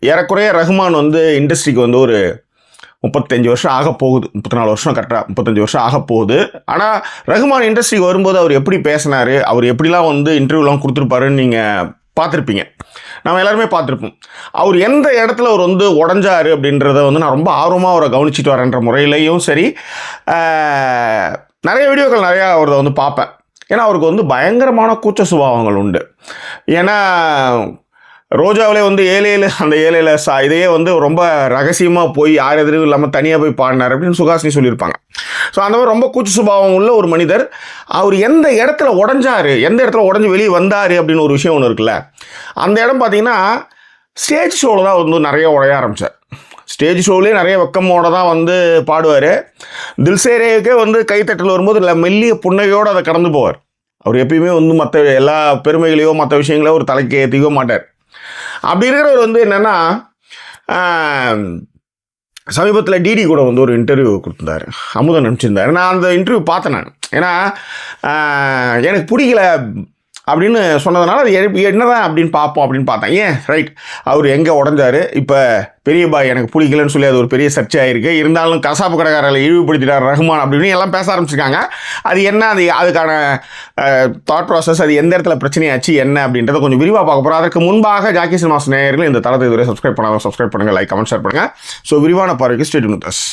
ஏறக்குறைய ரஹ்மான் வந்து இண்டஸ்ட்ரிக்கு வந்து ஒரு 35 வருஷம் ஆக போகுது, 34 வருஷம் கரெக்டாக 35 வருஷம் ஆக போகுது. ஆனால் ரஹ்மான் இண்டஸ்ட்ரிக்கு வரும்போது அவர் எப்படி பேசினார், அவர் எப்படிலாம் வந்து இன்டர்வியூலாம் கொடுத்துருப்பாருன்னு நீங்கள் பார்த்துருப்பீங்க, நம்ம எல்லாருமே பார்த்துருப்போம். அவர் எந்த இடத்துல அவர் வந்து உடஞ்சார் அப்படின்றத வந்து நான் ரொம்ப ஆர்வமாக அவரை கவனிச்சிட்டு வரேன்ற முறையிலையும் சரி, நிறைய வீடியோக்கள் நிறையா அவரை வந்து பார்ப்பேன். ஏன்னா அவருக்கு வந்து பயங்கரமான கூச்ச சுபாவங்கள் உண்டு. ஏன்னா ரோஜாவிலே வந்து 7 அந்த 7 இதையே வந்து ரொம்ப ரகசியமாக போய் யார் எதிரும் இல்லாமல் தனியாக போய் பாடினார் அப்படின்னு சுகாசினி சொல்லியிருப்பாங்க. ஸோ அந்த மாதிரி ரொம்ப கூச்ச சுபாவம் உள்ள ஒரு மனிதர். அவர் எந்த இடத்துல உடஞ்சார், எந்த இடத்துல உடஞ்சி வெளியே வந்தார் அப்படின்னு ஒரு விஷயம் ஒன்று இருக்குல்ல, அந்த இடம் பார்த்தீங்கன்னா ஸ்டேஜ் ஷோவில் தான் வந்து நிறைய உடைய ஆரம்பித்தார். ஸ்டேஜ் ஷோவிலே நிறைய வெக்கமோடு தான் வந்து பாடுவார். தில்சேரேவுக்கே வந்து கைத்தட்டல் வரும்போது இல்லை மெல்லிய புன்னகையோடு அதை கடந்து போவார். அவர் எப்பயுமே வந்து மற்ற எல்லா பெருமைகளையோ மற்ற விஷயங்களையோ ஒரு தலைக்கு ஏற்றிக்கோ மாட்டார். அப்படி இருக்கிறவர் வந்து என்னென்னா, சமீபத்தில் டிடி கூட வந்து ஒரு இன்டர்வியூ கொடுத்துருந்தார், அமுதன் நினச்சிருந்தார். நான் அந்த இன்டர்வியூ பார்த்தேன் நான். ஏன்னா எனக்கு பிடிக்கல அப்படின்னு சொன்னதுனால அது என்னதான் அப்படின்னு பார்ப்போம் அப்படின்னு பார்த்தேன். ஏன் ரைட், அவர் எங்கே உடஞ்சார், இப்போ பெரிய பாய் எனக்கு பிடிக்கலன்னு சொல்லி அது ஒரு பெரிய சர்ச்சை ஆகிருக்கு. இருந்தாலும் கசாப்பு கடைக்காரர்களை இழிவுபடுத்திட்டார் ரஹ்மான் அப்படின்னு எல்லாம் பேச ஆரம்பிச்சிருக்காங்க. அது என்ன, அதுக்கான தாட் ப்ராசஸ், அது எந்த இடத்துல பிரச்சனையாச்சு என்ன அப்படின்றத கொஞ்சம் விரிவாக பார்க்க போகிறோம். அதற்கு முன்பாக ஜாக்கி சினிமாஸ் நேயர்கள் இந்த தளத்தை இதுவரை சப்ஸ்கிரைப் பண்ணுங்கள், லைக் கமெண்ட் ஷேர் பண்ணுங்கள். ஸோ விரிவான பார்வைக்கு stay tune with us.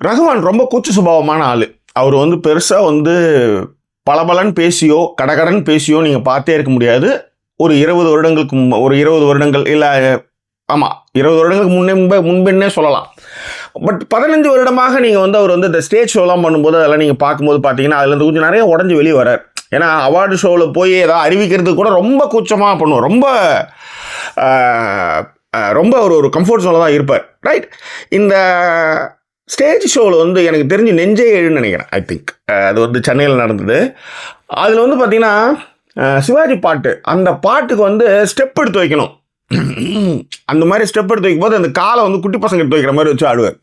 Rahman ரொம்ப கூச்ச சுபாவமான ஆள். அவர் வந்து பெருசாக வந்து பலபலன் பேசியோ கடகடன் பேசியோ நீங்கள் பார்த்தே இருக்க முடியாது. ஒரு 20 வருடங்களுக்கு ஒரு 20 வருடங்கள் இல்லை, ஆமாம் 20 வருடங்களுக்கு முன்பே சொல்லலாம். பட் 15 வருடமாக நீங்கள் வந்து அவர் வந்து இந்த ஸ்டேஜ் ஷோலாம் பண்ணும்போது அதெல்லாம் நீங்கள் பார்க்கும்போது பார்த்தீங்கன்னா அதுலேருந்து கொஞ்சம் நிறைய உடஞ்சி வெளியே வரார். ஏன்னா அவார்டு ஷோவில் போய் ஏதாவது அறிவிக்கிறதுக்கு கூட ரொம்ப கூச்சமாக பண்ணுவோம், ரொம்ப ஒரு கம்ஃபர்ட் ஜோனில் தான் இருப்பார். ரைட், இந்த ஸ்டேஜ் ஷோவில் வந்து எனக்கு தெரிஞ்சு நெஞ்சே எழுன்னு நினைக்கிறேன். ஐ திங்க் அது வந்து சென்னையில் நடந்தது. அதில் வந்து பார்த்திங்கன்னா சிவாஜி பாட்டு, அந்த பாட்டுக்கு வந்து ஸ்டெப் எடுத்து வைக்கணும். அந்த மாதிரி ஸ்டெப் எடுத்து வைக்கும் போது அந்த காலை வந்து குட்டி பசங்க எடுத்து வைக்கிற மாதிரி வச்சு ஆடுவார்.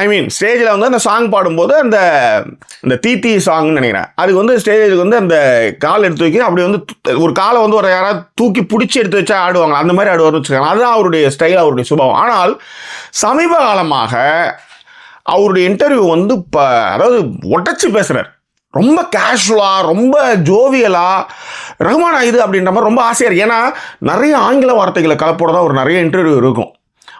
ஐ மீன் ஸ்டேஜில் வந்து அந்த சாங் பாடும்போது அந்த தீ சாங்னு நினைக்கிறேன், அதுக்கு வந்து ஸ்டேஜுக்கு வந்து அந்த கால் எடுத்து வைக்க அப்படி வந்து ஒரு காலை வந்து ஒரு யாராவது தூக்கி பிடிச்சி எடுத்து வச்சா ஆடுவாங்க, அந்த மாதிரி ஆடுவார்னு வச்சுருக்காங்க. அதுதான் அவருடைய ஸ்டைல், அவருடைய சுபாவம். ஆனால் சமீப காலமாக அவருடைய இன்டர்வியூ வந்து இப்போ அதாவது ஒட்டச்சி பேசுகிறார். ரொம்ப கேஷுவலாக, ரொம்ப ஜோவியலாக, ரஹ்மான் இது அப்படின்ற மாதிரி ரொம்ப ஆசையாக இருக்குது. ஏன்னா நிறைய ஆங்கில வார்த்தைகளை கலப்போட தான் ஒரு நிறைய இன்டர்வியூ இருக்கும்.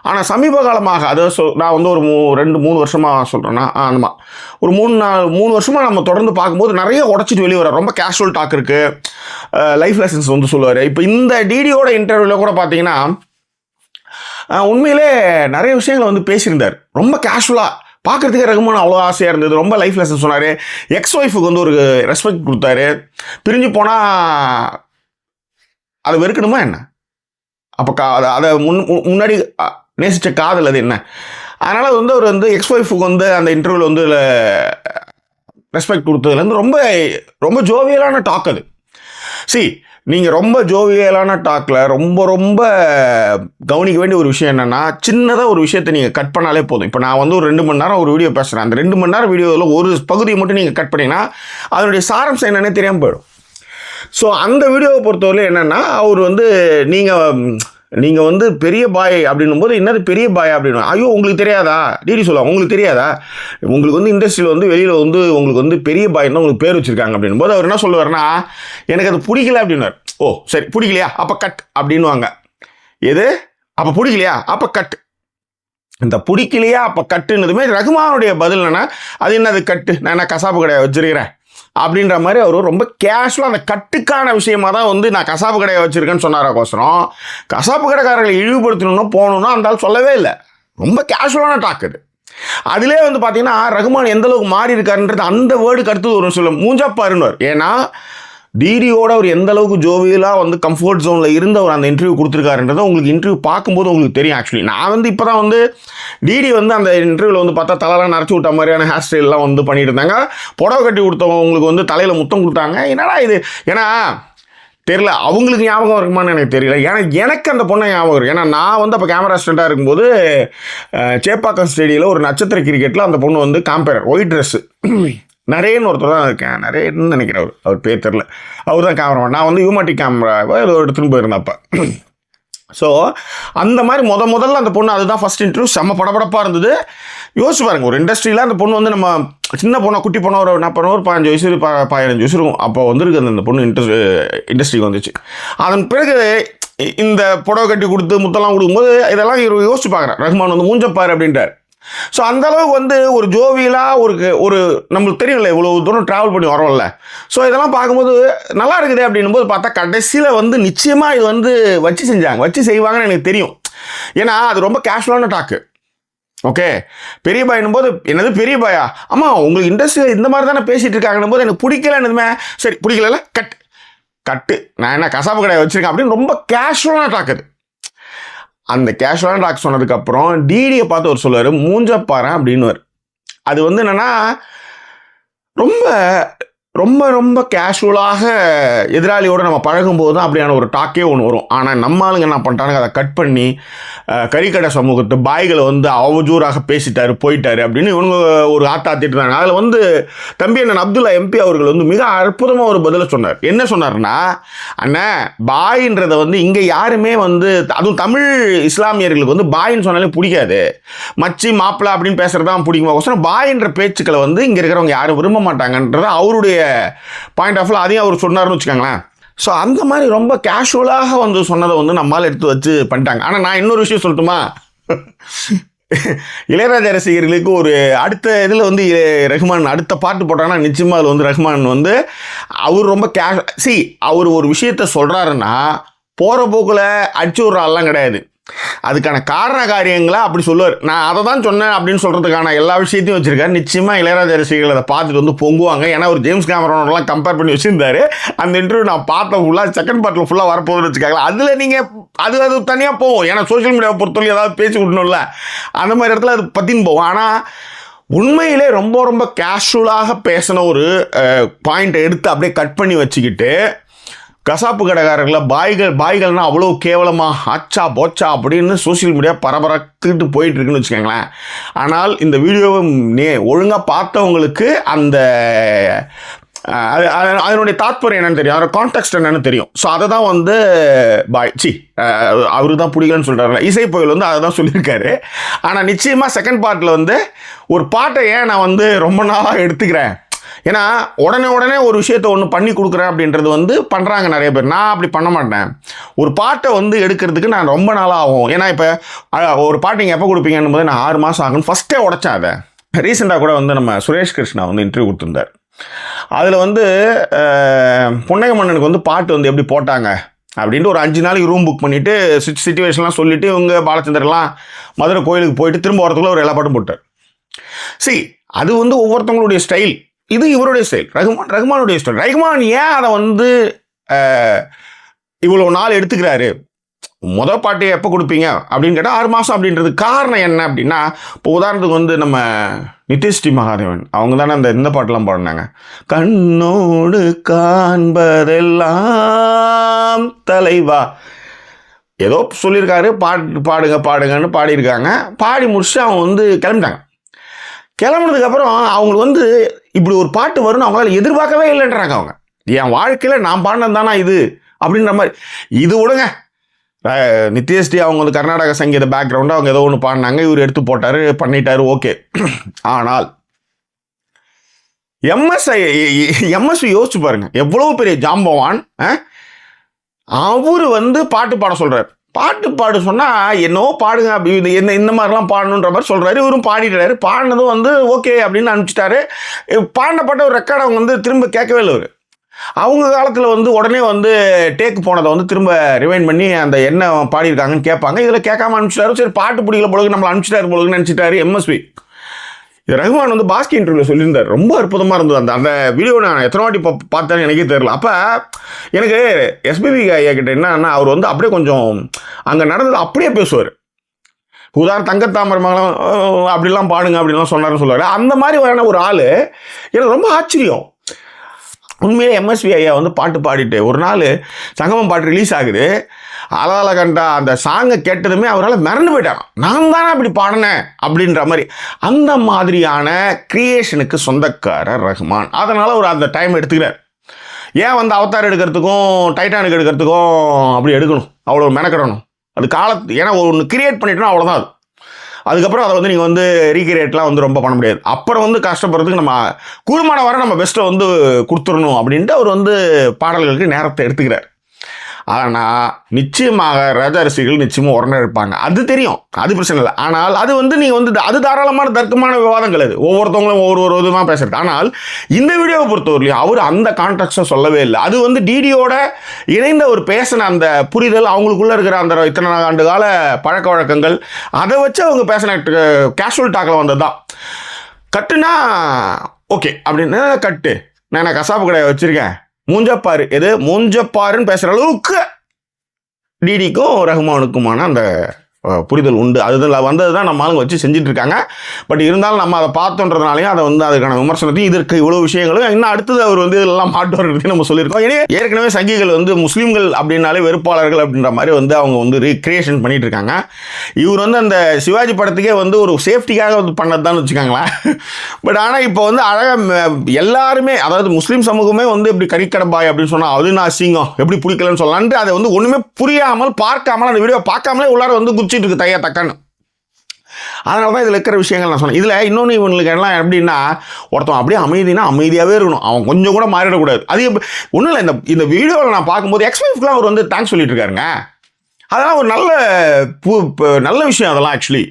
ஆனால் சமீப காலமாக அதை நான் வந்து ஒரு 2-3 வருஷமாக சொல்கிறேன்னா, ஆமாம் ஒரு 3 வருஷமாக நம்ம தொடர்ந்து பார்க்கும்போது நிறைய உடச்சிட்டு வெளியே வர ரொம்ப கேஷுவல் டாக் இருக்குது, லைஃப் லெசன்ஸ் வந்து சொல்லுவார். இப்போ இந்த டிடியோட இன்டர்வியூவில் கூட பார்த்தீங்கன்னா உண்மையிலே நிறைய விஷயங்களை வந்து பேசியிருந்தார். ரொம்ப கேஷுவலாக பார்க்குறதுக்கே ரஹ்மான் அவ்வளோ ஆசையாக இருந்தது. ரொம்ப லைஃப் லெசன் சொன்னார். எக்ஸ் ஒய்ஃபுக்கு வந்து ஒரு ரெஸ்பெக்ட் கொடுத்தாரு. பிரிஞ்சு போனால் அதை வெறுக்கணுமா என்ன? அப்போ அதை முன்னாடி நேசித்த காதல் அது என்ன? அதனால் அது வந்து அவர் வந்து எக்ஸ் ஒய்ஃபுக்கு வந்து அந்த இன்டர்வியூவில் வந்து ரெஸ்பெக்ட் கொடுத்ததுலேருந்து ரொம்ப ஜோவியலான டாக் அது. நீங்கள் ரொம்ப ஜோவியலான டாக்கில் ரொம்ப கவனிக்க வேண்டிய ஒரு விஷயம் என்னென்னா, சின்னதாக ஒரு விஷயத்தை நீங்கள் கட் பண்ணாலே போதும். இப்போ நான் வந்து ஒரு 2 மணி நேரம் ஒரு வீடியோ பேசுகிறேன். அந்த 2 மணி நேரம் வீடியோவில் ஒரு பகுதியை மட்டும் நீங்கள் கட் பண்ணிங்கன்னா அதனுடைய சாரம்சம் என்னென்னே தெரியாமல் போயிடும். ஸோ அந்த வீடியோவை பொறுத்தவரை என்னென்னா, அவர் வந்து நீங்கள் வந்து பெரிய பாய் அப்படின்னும் போது என்னது பெரிய பாய் அப்படின்னு, ஐயோ உங்களுக்கு தெரியாதா டிடி சொல்லுவாங்க, உங்களுக்கு தெரியாதா, உங்களுக்கு வந்து இண்டஸ்ட்ரியில் வந்து வெளியில் வந்து உங்களுக்கு வந்து பெரிய பாய்ன்னு உங்களுக்கு பேர் வச்சுருக்காங்க அப்படின்னும் போது அவர் என்ன சொல்லுவார்னா, எனக்கு அது பிடிக்கல அப்படின்னார். ஓ சரி பிடிக்கலையா அப்போ கட் அப்படின்வாங்க. எது அப்போ பிடிக்கலையா அப்போ கட். இந்த பிடிக்கலையா அப்போ கட்டுன்னதுமே ரஹ்மானுடைய பதில் என்னன்னா, அது என்னது கட்டு, நான் என்ன கசாப்பு கடையை வச்சிருக்கிறேன் அப்படின்ற மாதிரி அவர் ரொம்ப கேஷுவலாக அந்த கட்டுக்கான விஷயமா தான் வந்து நான் கசாப்பு கடையை வச்சுருக்கேன்னு சொன்னாரோசரம், கசாப்பு கடைக்காரர்களை இழிவுபடுத்தணும்னா போகணுன்னா அந்த ஆள் சொல்லவே இல்லை. ரொம்ப கேஷுவலான டாக் அது. அதிலே வந்து பார்த்தீங்கன்னா ரஹ்மான் எந்த அளவுக்கு மாறி இருக்காருன்றது அந்த வேர்டுக்கு அடுத்தது ஒரு சொல்ல மூஞ்சாப்பாருன்னு. ஏன்னா டிடியோட அவர் எந்த அளவுக்கு ஜோவியலாக வந்து கம்ஃபர்ட் ஜோனில் இருந்து அவர் அந்த இன்டர்வியூ கொடுத்துருக்காருன்றதை உங்களுக்கு இன்டர்வியூ பார்க்கும்போது உங்களுக்கு தெரியும். ஆக்சுவலி நான் வந்து இப்போ தான் வந்து டிடி வந்து அந்த இன்டர்வியூவில் வந்து பார்த்தா தலைலாம் நரைச்சி விட்ட மாதிரியான ஹேர் ஸ்டைல்லாம் வந்து பண்ணிட்டு இருந்தாங்க. புடவை கட்டி கொடுத்தவங்க உங்களுக்கு வந்து தலையில் முத்தம் கொடுத்தாங்க. என்னடா இது, ஏன்னா தெரியல, அவங்களுக்கு ஞாபகம் இருக்குமான்னு எனக்கு தெரியல. ஏன்னா எனக்கு அந்த பொண்ணை ஞாபகம் இருக்கும். ஏன்னா நான் வந்து அப்போ கேமரா அசிஸ்டண்ட்டாக இருக்கும்போது சேப்பாக்கம் ஸ்டேடியில் ஒரு நட்சத்திர கிரிக்கெட்டில் அந்த பொண்ணு வந்து காம்பேரர், ஒயிட் ட்ரெஸ்ஸு, நரேன்னு ஒருத்தர் தான் இருக்கேன், நரேன்னு நினைக்கிறேன், அவர் பேர் தெரில, அவர் தான் கேமராமேன். நான் வந்து யூமாட்டி கேமராவை ஏதோ எடுத்துன்னு போயிருந்தேன் அப்போ. ஸோ அந்த மாதிரி முதல்ல அந்த பொண்ணு, அதுதான் ஃபஸ்ட் இன்டர்வியூ, செம்ம படபடப்பாக இருந்தது. யோசிச்சு பாருங்கள், ஒரு இண்டஸ்ட்ரியில் அந்த பொண்ணு வந்து நம்ம சின்ன பொண்ணை, குட்டி பொண்ணை, ஒரு 15 வயசு 15 வயசு இருக்கும் அப்போ வந்துருக்கு அந்த பொண்ணு இண்டஸ்ட்ரிக்கு வந்துச்சு. அதன் பிறகு இந்த புடவை கட்டி கொடுத்து முத்தெல்லாம் கொடுக்கும்போது இதெல்லாம் யோசிச்சு பார்க்குறேன், ரஹ்மான் வந்து மூஞ்சப்பார் அப்படின்ட்டார். ஸோ அந்தளவுக்கு வந்து ஒரு ஜோவியலாக ஒரு நம்மளுக்கு தெரியல, இவ்வளோ தூரம் ட்ராவல் பண்ணி வரோம்ல. ஸோ இதெல்லாம் பார்க்கும்போது நல்லா இருக்குது அப்படின்னும் போது பார்த்தா கடைசியில் வந்து நிச்சயமாக இது வந்து வச்சு செய்வாங்கன்னு எனக்கு தெரியும். ஏன்னா அது ரொம்ப கேஷுவலான டாக்கு. ஓகே, பெரிய பாயின்னும் போது என்னது பெரிய பாயா, ஆமாம் உங்களுக்கு இண்டஸ்ட்ரியில் இந்த மாதிரி தானே பேசிகிட்டு இருக்காங்கன்னும் போது எனக்கு பிடிக்கலன்னுமே, சரி பிடிக்கல கட்டு நான் என்ன கசாப்பு கடையை வச்சுருக்கேன் அப்படின்னு ரொம்ப கேஷுவலான டாக்கு. அந்த கேஷுவலான டாக் சொன்னதுக்கப்புறம் டிடியை பார்த்து ஒரு சொல்லுவார், மூஞ்சப்பாரன் அப்படின்னு. அது வந்து என்னென்னா ரொம்ப ரொம்ப ரொம்ப கேஷுவலாக எதிராளியோடு நம்ம பழகும்போது தான் அப்படியான ஒரு டாக்கே ஒன்று வரும். ஆனால் நம்ம ஆளுங்க என்ன பண்ணிட்டாங்க, அதை கட் பண்ணி கறிக்கடை சமூகத்து பாய்களை வந்து அவஜூறாக பேசிட்டாரு போயிட்டாரு அப்படின்னு இவங்க ஒரு ஆத்தாத்திட்டு இருந்தாங்க. அதில் வந்து தம்பி அண்ணன் அப்துல்லா எம்பி அவர்கள் வந்து மிக அற்புதமாக ஒரு பதிலை சொன்னார். என்ன சொன்னார்னா, அண்ணன் பாயின்றதை வந்து இங்கே யாருமே வந்து, அதுவும் தமிழ் இஸ்லாமியர்களுக்கு வந்து பாயின்னு சொன்னாலே பிடிக்காது, மச்சி மாப்பிள்ளை அப்படின்னு பேசுகிறதான் பிடிக்கும். பாயின்ற பேச்சுக்களை வந்து இங்கே இருக்கிறவங்க யாரும் விரும்ப மாட்டாங்கன்றது அவருடைய பாயிண்ட் ஆஃப் வியூ. அதையும் அவர் சொன்னார்னு வச்சுக்கோங்களேன். ஸோ அந்த மாதிரி ரொம்ப கேஷுவலாக வந்து சொன்னதை வந்து நம்மளால் எடுத்து வச்சு பண்ணிட்டாங்க. ஆனால் நான் இன்னொரு விஷயம் சொல்லட்டுமா, இளையராஜா ரசிகர்களுக்கு ஒரு அடுத்த இதில் வந்து ரஹ்மான் அடுத்த பாட்டு போட்டாங்கன்னா நிச்சயமாக அதில் வந்து ரஹ்மான் வந்து அவர் ரொம்ப அவர் ஒரு விஷயத்த சொல்கிறாருன்னா போகிற போக்கில் அடிச்சு விட்ற ஆள்லாம் கிடையாது. அதுக்கான காரண காரியங்களை அப்படி சொல்லுவார். நான் அதை தான் சொன்னேன் அப்படின்னு சொல்கிறதுக்கான எல்லா விஷயத்தையும் வச்சுருக்காரு. நிச்சயமாக இளையராஜா ரசிகர்கள் அதை பார்த்துட்டு வந்து பொங்குவாங்க. ஏன்னா ஒரு ஜேம்ஸ் கேமரானோடலாம் கம்பேர் பண்ணி வச்சுருந்தாரு. அந்த இன்டர்வியூ நான் பார்த்த ஃபுல்லாக செகண்ட் பார்ட்டில் ஃபுல்லாக வரப்போகுதுன்னு வச்சுக்காங்க. அதில் நீங்கள் அது தனியாக போகும். ஏன்னா சோஷியல் மீடியாவை பொறுத்தவரை ஏதாவது பேசி விடணும்ல, அந்த மாதிரி இடத்துல அது பற்றின்னு போகும். ஆனால் உண்மையிலே ரொம்ப ரொம்ப கேஷுவலாக பேசின ஒரு பாயிண்ட்டை எடுத்து அப்படியே கட் பண்ணி வச்சுக்கிட்டு கசாப்பு கடைக்காரர்களை பாய்கள்னால் அவ்வளோ கேவலமாக ஆச்சா போச்சா அப்படின்னு சோசியல் மீடியா பரபரத்துக்கிட்டு போயிட்டுருக்குன்னு வச்சுக்கோங்களேன். ஆனால் இந்த வீடியோவை ஒழுங்காக பார்த்தவங்களுக்கு அந்த அதனுடைய தாத்பரியம் என்னன்னு தெரியும், அதோட கான்டெக்ட் என்னன்னு தெரியும். ஸோ அதை தான் வந்து அவரு தான் பிடிக்கலன்னு சொல்கிறாரு. இசை புயல் வந்து அதை தான் சொல்லியிருக்காரு. ஆனால் நிச்சயமாக செகண்ட் பார்ட்டில் வந்து ஒரு பாட்டை ஏன் நான் வந்து ரொம்ப நாளாக எடுத்துக்கிறேன், ஏன்னா உடனே ஒரு விஷயத்தை ஒன்று பண்ணி கொடுக்குறேன் அப்படின்றது வந்து பண்ணுறாங்க நிறைய பேர். நான் அப்படி பண்ண மாட்டேன். ஒரு பாட்டை வந்து எடுக்கிறதுக்கு நான் ரொம்ப நாளாக ஆகும். ஏன்னா இப்போ ஒரு பாட்டு நீங்கள் எப்போ கொடுப்பீங்கன்னு போது நான் 6 மாதம் ஆகும்னு ஃபஸ்ட்டே உடச்சேன். அதை ரீசெண்டாக கூட வந்து நம்ம சுரேஷ் கிருஷ்ணா வந்து இன்டர்வியூ கொடுத்துருந்தார். அதில் வந்து புன்னகை மன்னனுக்கு வந்து பாட்டு வந்து எப்படி போட்டாங்க அப்படின்ட்டு ஒரு 5 நாளைக்கு ரூம் புக் பண்ணிவிட்டு சிச்சுவேஷன்லாம் சொல்லிவிட்டு இவங்க பாலச்சந்திரலாம் மதுரை கோயிலுக்கு போயிட்டு திரும்ப வரதுக்குள்ள ஒரு எல்லா பாட்டும் போட்டார். அது வந்து ஒவ்வொருத்தவங்களுடைய ஸ்டைல். இது இவருடைய ஸ்டைல், ரஹ்மானுடைய ஸ்டைல். ரஹ்மான் ஏன் அதை வந்து இவ்வளோ நாள் எடுத்துக்கிறாரு, மொதல் பாட்டு எப்போ கொடுப்பீங்க அப்படின்னு கேட்டால் 6 மாதம் அப்படின்றது காரணம் என்ன அப்படின்னா, இப்போ உதாரணத்துக்கு வந்து நம்ம நிதிஷ்டி மகாதேவன் அவங்க தானே அந்த இந்த பாட்டெல்லாம் பாடினாங்க, கண்ணோடு காண்பதெல்லாம் தலைவா ஏதோ சொல்லியிருக்காரு, பாடுங்கன்னு பாடியிருக்காங்க. பாடி முடிச்சுட்டு அவங்க வந்து கிளம்புனதுக்கப்புறம் அவங்களுக்கு வந்து இப்படி ஒரு பாட்டு வரும்னு அவங்களால எதிர்பார்க்கவே இல்லைன்றாங்க. அவங்க என் வாழ்க்கையில் நான் பாடினது தானா இது அப்படின்ற மாதிரி. இது விடுங்க, நித்யஸ்ரீ அவங்க வந்து கர்நாடக சங்கீத பேக்ரவுண்டு அவங்க ஏதோ ஒன்று பாடினாங்க, இவர் எடுத்து போட்டார் பண்ணிட்டாரு, ஓகே. ஆனால் எம்எஸ்வி யோசிச்சு பாருங்க, எவ்வளோ பெரிய ஜாம்பவான். அவர் வந்து பாட்டு பாட சொல்கிறார். பாட்டு பாடு சொன்னால் என்னவோ பாடுங்க அப்படி இந்த மாதிரிலாம் பாடணுன்ற மாதிரி சொல்கிறாரு. இவரும் பாடிட்டாரு. பாடினதும் வந்து ஓகே அப்படின்னு அனுப்பிச்சிட்டாரு. பாடினப்பட்ட ஒரு ரெக்கார்டை அவங்க வந்து திரும்ப கேட்கவே இல்லை. அவங்க காலத்தில் வந்து உடனே வந்து டேக்கு போனதை வந்து திரும்ப ரிவைண்ட் பண்ணி அந்த என்ன பாடியிருக்காங்கன்னு கேட்பாங்க. இதில் கேட்காம அனுப்பிச்சிட்டாரு. சரி பாட்டு பிடிக்கல பொழுது நம்மளை அனுப்பிச்சிட்டாரு பொழுதுன்னு நினச்சிட்டாரு எம்எஸ்வி. ரஹ்மான் வந்து பாஸ்கி இன்டர்வியூவில் சொல்லியிருந்தார், ரொம்ப அற்புதமாக இருந்தது. அந்த வீடியோ நான் எத்தனை வாட்டி பார்த்தேன்னு எனக்கே தெரியல. அப்போ எனக்கு எஸ்பிபி ஐயா கிட்ட என்னன்னா, அவர் வந்து அப்படியே கொஞ்சம் அங்கே நடந்தது அப்படியே பேசுவார். உதாரணம் தங்கத்தாமரை மகளம் அப்படிலாம் பாடுங்க அப்படின்லாம் சொன்னார்னு சொல்லுவார். அந்த மாதிரி வரான ஒரு ஆள் எனக்கு ரொம்ப ஆச்சரியம். உண்மையிலே எம்எஸ்வி ஐயா வந்து பாட்டு பாடிட்டு ஒரு நாள் சங்கமம் பாட்டு ரிலீஸ் ஆகுது. அலால கண்டா அந்த சாங்கை கேட்டதுமே அவரால் மிரண்டு போயிட்டாராம். நான் தானே அப்படி பாடினேன் அப்படின்ற மாதிரி. அந்த மாதிரியான கிரியேஷனுக்கு சொந்தக்காரர் ரஹ்மான். அதனால் அவர் அந்த டைம் எடுத்துக்கிறார். ஏன் வந்து அவதார் எடுக்கிறதுக்கும் டைட்டானிக் எடுக்கிறதுக்கும் அப்படி எடுக்கணும், அவ்வளோ மெனக்கிடணும்? அது காலத்து ஏன்னா ஒன்று கிரியேட் பண்ணிட்டோன்னா அவ்வளோதான். அது அதுக்கப்புறம் அதை வந்து நீங்கள் வந்து ரீக்ரியேட்லாம் வந்து ரொம்ப பண்ண முடியாது. அப்புறம் வந்து கஷ்டப்படுறதுக்கு நம்ம கூடுமான வர நம்ம பெஸ்ட்டை வந்து கொடுத்துடணும் அப்படின்ட்டு அவர் வந்து பாடல்களுக்கு நேரத்தை எடுத்துக்கிறார். ஆனால் நிச்சயமாக ராஜா ரசிகர்கள் நிச்சயமாக உடனே இருப்பாங்க, அது தெரியும், அது பிரச்சனை இல்லை. ஆனால் அது வந்து நீங்கள் வந்து அது தாராளமான தர்க்கமான விவாதங்கள், அது ஒவ்வொருத்தவங்களும் ஒவ்வொரு விதமாக பேசுறது. ஆனால் இந்த வீடியோவை பொறுத்தவரையிலையும் அவர் அந்த கான்டெக்ஸ்ட்டை சொல்லவே இல்லை. அது வந்து டிடியோட இணைந்த ஒரு பேசின அந்த புரிதல், அவங்களுக்குள்ள இருக்கிற அந்த இத்தனை ஆண்டு கால பழக்க வழக்கங்கள், அதை வச்சு அவங்க பேசின கேஷுவல் டாக்கில் வந்தது தான். கட்டுனா ஓகே அப்படின்னு கட்டு, நான் கசாப்பு கடையை வச்சுருக்கேன், மூஞ்சப்பாரு எது மூஞ்சப்பாருன்னு பேசுகிற அளவுக்கு டிடிக்கும் ரஹ்மானுக்குமான அந்த புரிதல் உண்டு. அதில் வந்தது தான் நம்ம ஆளுங்க வச்சு செஞ்சுட்டு இருக்காங்க. பட் இருந்தாலும் நம்ம அதை பார்த்தோன்றதுனாலையும் அதை வந்து அதுக்கான விமர்சனத்தையும் இதற்கு இவ்வளோ விஷயங்களும் இன்னும் அடுத்தது அவர் வந்து இதெல்லாம் மாட்டுவதை நம்ம சொல்லியிருக்கோம். ஏற்கனவே சங்கிகள் வந்து முஸ்லீம்கள் அப்படின்னாலே வெறுப்பாளர்கள் அப்படின்ற மாதிரி வந்து அவங்க வந்து ரீக்ரியேஷன் பண்ணிட்டு இருக்காங்க. இவர் வந்து அந்த சிவாஜி படத்துக்கே வந்து ஒரு சேஃப்டிக்காக வந்து பண்ணது தான் வச்சுக்காங்களேன். பட் ஆனால் இப்போ வந்து அழகாக எல்லாருமே, அதாவது முஸ்லீம் சமூகமே வந்து இப்படி கறிக்கடப்பாய் அப்படின்னு சொன்னால் அது நான் அசிங்கம் எப்படி பிடிக்கலன்னு சொல்லலான்ட்டு அதை வந்து ஒன்றுமே புரியாமல் பார்க்காமல் அந்த வீடியோ பார்க்காமலே உள்ளார வந்து குச்சிட்டு இருக்கு தையா தக்கான்னு. அதனால தான் இதில் இருக்கிற விஷயங்கள் நான் சொன்னேன். இதில் இன்னொன்று இவங்களுக்கு எல்லாம் எப்படின்னா, ஒருத்தன் அப்படியே அமைதினா அமைதியாகவே இருக்கணும், அவன் கொஞ்சம் கூட மாறிடக்கூடாது. அது ஒன்றும் இல்லை, இந்த வீடியோவில் நான் பார்க்கும்போது எக்ஸ்வைஃப்க்குலாம் அவர் வந்து தேங்க்ஸ் சொல்லிட்டு இருக்காருங்க. அதெல்லாம் ஒரு நல்ல விஷயம் அதெல்லாம் ஆக்சுவலி.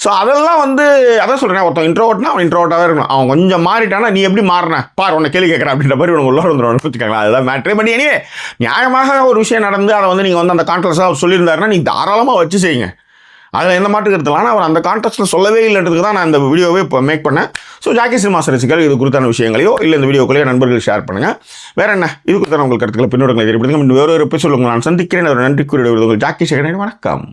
ஸோ அதெல்லாம் வந்து அதான் சொல்கிறேன், ஒருத்தன் இன்ட்ரோவர்ட்னா அவன் இன்ட்ரோவர்ட்டாகவே இருக்கணும். அவன் கொஞ்சம் மாறிட்டானா நீ எப்படி மாறின பார், உன்னை கேள்வி கேட்குறேன் அப்படின்ற மாதிரி உனக்கு உள்ளார வந்துடும் வச்சுக்காங்களா. அதுதான் மேட்ரு. பட் எனிவே நியாயமாக ஒரு விஷயம் நடந்து அதை வந்து நீங்கள் வந்து அந்த கான்ட்ராக்டாக சொல்லியிருந்தாருன்னா நீங்கள் தாராளமாக வச்சு செய்யுங்க, அதில் எந்த மாட்டு கருத்துலாம். ஆனால் அவர் அந்த கான்டெக்ஸ்ட்டில் சொல்லவே இல்லைன்றதுக்கு தான் நான் இந்த வீடியோவே இப்போ மேக் பண்ணேன். ஸோ ஜாக்கி சினிமாஸ் ரசிகர்கள் இது குறித்தான விஷயங்களையோ இல்லை இந்த வீடியோக்குள்ளேயோ நண்பர்கள் ஷேர் பண்ணுங்கள். வேறு என்ன இது குறித்தான உங்கள் கருத்துக்களை பின்னோடங்களை தெரிவிப்படுங்க. வேறு ஒரு எபிசோட் உங்களை நான் சந்திக்கிறேன். ஒரு நன்றி கூறிய ஜாக்கி சேகரன். வணக்கம்.